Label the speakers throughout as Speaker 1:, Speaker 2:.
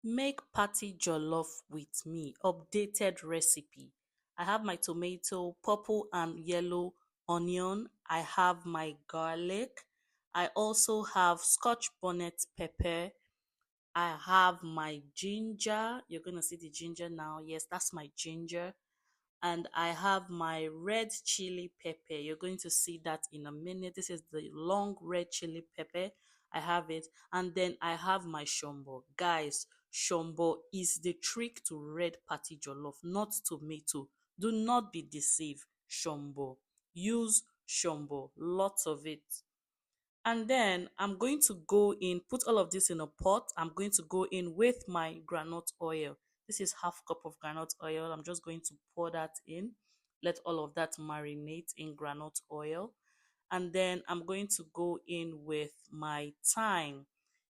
Speaker 1: Make party jollof with me. Updated recipe. I have my tomato, purple and yellow onion. I have my garlic. I also have scotch bonnet pepper. I have my ginger. You're going to see the ginger now. Yes, that's my ginger. And I have my red chili pepper. You're going to see that in a minute. This is the long red chili pepper. I have it. And then I have my shombo. Guys, shombo is the trick to red party jollof, not tomato. Do not be deceived. Shombo. Use shombo. Lots of it. And then I'm going to go in, put all of this in a pot. I'm going to go in with my groundnut oil. This is half cup of groundnut oil. I'm just going to pour that in. Let all of that marinate in groundnut oil. And then I'm going to go in with my thyme,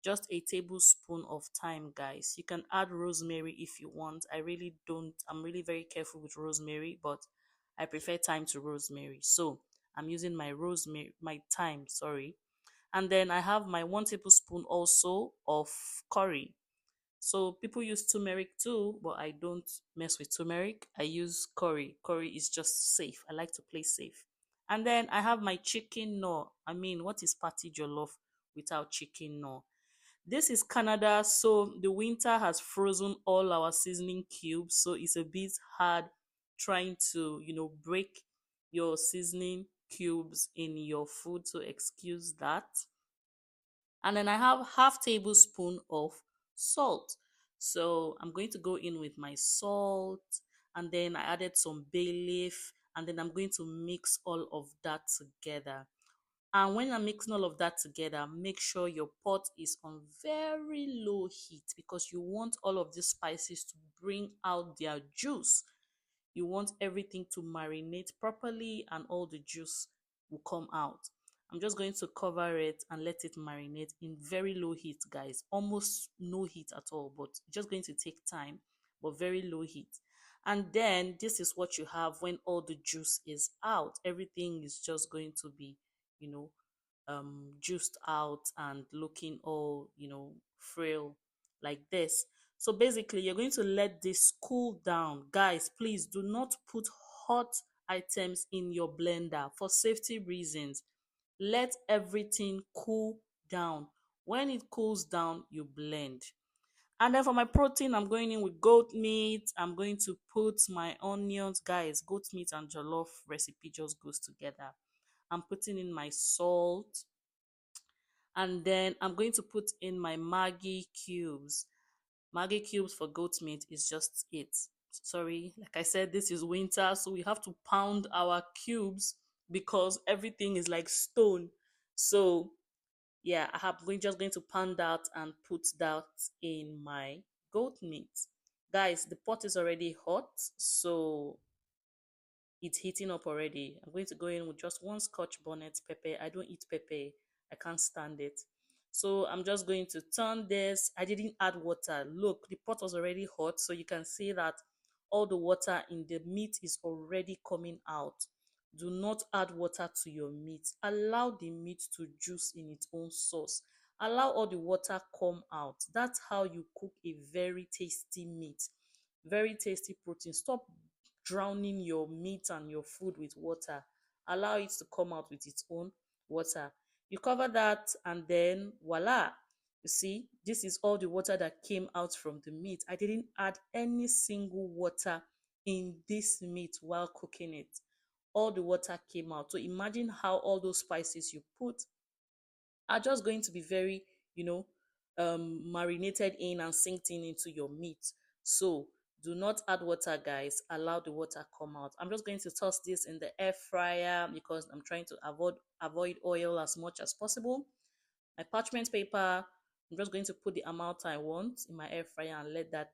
Speaker 1: just a tablespoon of thyme, guys. You can add rosemary if you want. I really don't, I'm really very careful with rosemary, but I prefer thyme to rosemary. So I'm using my rosemary, my thyme, sorry. And then I have my 1 tablespoon also of curry. So people use turmeric too, but I don't mess with turmeric. I use curry. Curry is just safe. I like to play safe. And then I have my chicken no. I mean, what is party jollof without chicken no? This is Canada, so the winter has frozen all our seasoning cubes, so it's a bit hard trying to, break your seasoning cubes in your food, so excuse that. And then I have half tablespoon of salt. So I'm going to go in with my salt, and then I added some bay leaf, and then I'm going to mix all of that together. And when I'm mixing all of that together, make sure your pot is on very low heat because you want all of these spices to bring out their juice. You want everything to marinate properly and all the juice will come out. I'm just going to cover it and let it marinate in very low heat, guys. Almost no heat at all, but just going to take time, but very low heat. And then this is what you have when all the juice is out. Everything is just going to be, you know, juiced out and looking all, frail like this. So basically, you're going to let this cool down. Guys, please do not put hot items in your blender for safety reasons. Let everything cool down. When it cools down, you blend. And then for my protein, I'm going in with goat meat. I'm going to put my onions. Guys, goat meat and jollof recipe just goes together. I'm putting in my salt, and then I'm going to put in my Maggi cubes. Maggi cubes for goat meat is just it. Sorry, like I said, this is winter, so we have to pound our cubes because everything is like stone. So yeah, just going to pound that and put that in my goat meat. Guys, the pot is already hot, so it's heating up already. I'm going to go in with just one scotch bonnet pepper. I don't eat pepper. I can't stand it. So I'm just going to turn this. I didn't add water. Look, the pot was already hot, so you can see that all the water in the meat is already coming out. Do not add water to your meat. Allow the meat to juice in its own sauce. Allow all the water come out. That's how you cook a very tasty meat. Very tasty protein. Stop drowning your meat and your food with water. Allow it to come out with its own water. You cover that, and then voila. You see, this is all the water that came out from the meat. I didn't add any single water in this meat while cooking it. All the water came out. So imagine how all those spices you put are just going to be very, marinated in and sinked in into your meat. So do not add water, guys. Allow the water come out. I'm just going to toss this in the air fryer because I'm trying to avoid oil as much as possible. My parchment paper, I'm just going to put the amount I want in my air fryer and let that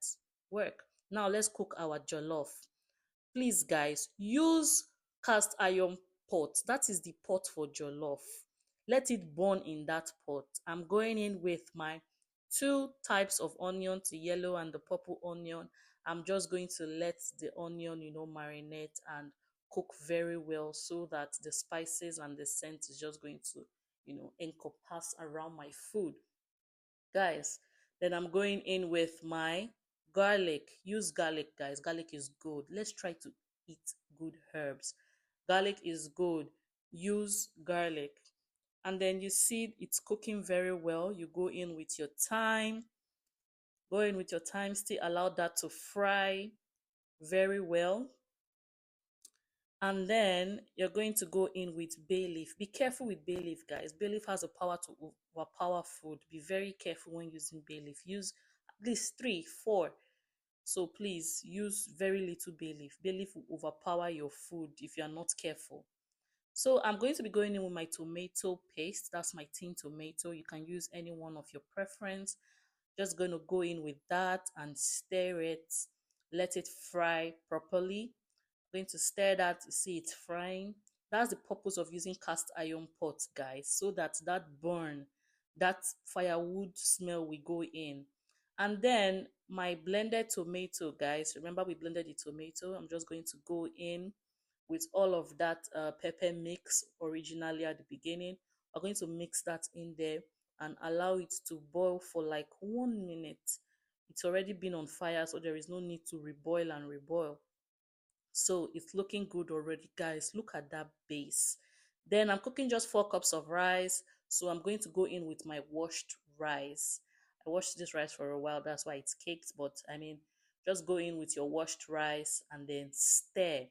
Speaker 1: work. Now let's cook our jollof. Please, guys, use cast iron pot. That is the pot for jollof. Let it burn in that pot. I'm going in with my two types of onion, the yellow and the purple onion. I'm just going to let the onion, marinate and cook very well so that the spices and the scent is just going to, encompass around my food. Guys, Then I'm going in with my garlic. Use garlic, guys. Garlic is good. Let's try to eat good herbs. Garlic is good. Use garlic. And then you see it's cooking very well. You go in with your thyme. Go in with your thyme. Still allow that to fry very well. And then you're going to go in with bay leaf. Be careful with bay leaf, guys. Bay leaf has a power to overpower food. Be very careful when using bay leaf. Use at least three, four. So please use very little bay leaf. Bay leaf will overpower your food if you are not careful. So I'm going to be going in with my tomato paste. That's my tin tomato. You can use any one of your preference. Just going to go in with that and stir it. Let it fry properly. Going to stir that, you see it frying. That's the purpose of using cast iron pots, guys, so that that burn, that firewood smell will go in. And then my blended tomato, guys, remember we blended the tomato. I'm just going to go in with all of that pepper mix originally at the beginning. We're going to mix that in there and allow it to boil for like 1 minute. It's already been on fire, so there is no need to reboil and reboil. So it's looking good already, guys. Look at that base. Then I'm cooking just 4 cups of rice. So I'm going to go in with my washed rice. I washed this rice for a while, that's why it's caked. But I mean, just go in with your washed rice and then stir.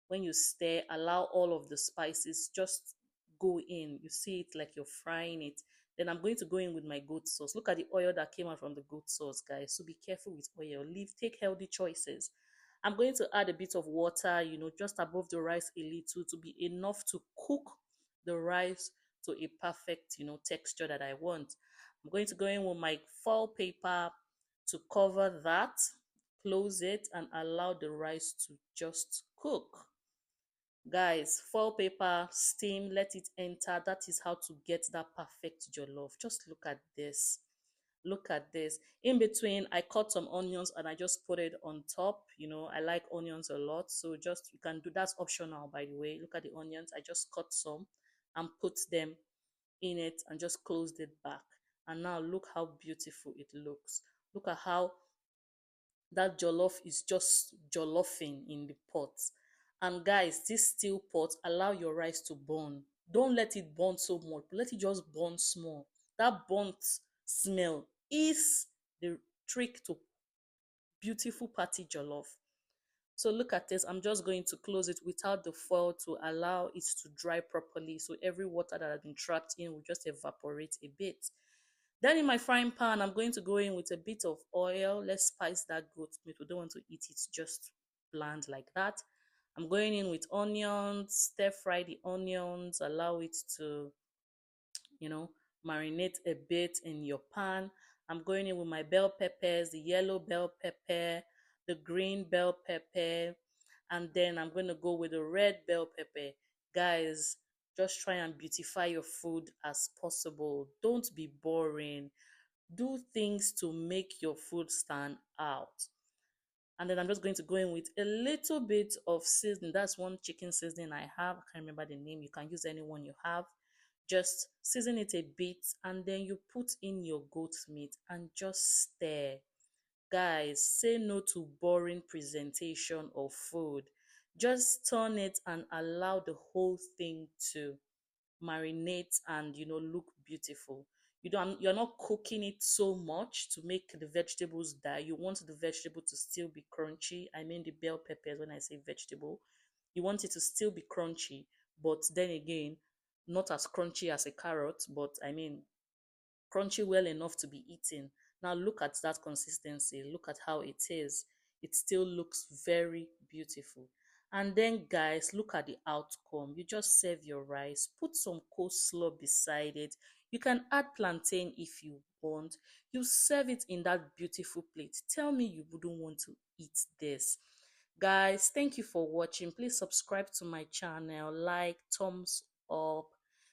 Speaker 1: When you stir, allow all of the spices just go in. You see it like you're frying it. Then I'm going to go in with my goat sauce. Look at the oil that came out from the goat sauce, guys. So be careful with oil. Take healthy choices. I'm going to add a bit of water, just above the rice a little, to be enough to cook the rice to a perfect, texture that I want. I'm going to go in with my foil paper to cover that, close it, and allow the rice to just cook. Guys, foil paper, steam, let it enter. That is how to get that perfect jollof. Just look at this. Look at this. In between, I cut some onions and I just put it on top. I like onions a lot, so just you can do that's optional, by the way. Look at the onions. I just cut some and put them in it and just closed it back. And now look how beautiful it looks. Look at how that jollof is just jollofing in the pot. And guys, this steel pot, allow your rice to burn. Don't let it burn so much. Let it just burn small. That burnt smell is the trick to beautiful party jollof. So look at this. I'm just going to close it without the foil to allow it to dry properly. So every water that has been trapped in will just evaporate a bit. Then in my frying pan, I'm going to go in with a bit of oil. Let's spice that goat meat. We don't want to eat it just bland like that. I'm going in with onions, stir fry the onions, allow it to, marinate a bit in your pan. I'm going in with my bell peppers, the yellow bell pepper, the green bell pepper, and then I'm going to go with the red bell pepper. Guys, just try and beautify your food as possible. Don't be boring. Do things to make your food stand out. And then I'm just going to go in with a little bit of seasoning. That's one chicken seasoning I have. I can't remember the name. You can use any one you have. Just season it a bit and then you put in your goat meat and just stir. Guys, say no to boring presentation of food. Just turn it and allow the whole thing to marinate and look beautiful. You're not cooking it so much to make the vegetables die. You want the vegetable to still be crunchy. I mean the bell peppers when I say vegetable. You want it to still be crunchy, but then again, not as crunchy as a carrot, but I mean crunchy well enough to be eaten. Now look at that consistency. Look at how it is. It still looks very beautiful. And then guys, look at the outcome. You just serve your rice, put some coleslaw beside it. You can add plantain if you want. You serve it in that beautiful plate. Tell me you wouldn't want to eat this. Guys, thank you for watching. Please subscribe to my channel, like, thumbs up,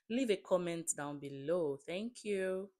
Speaker 1: leave a comment down below. Thank you.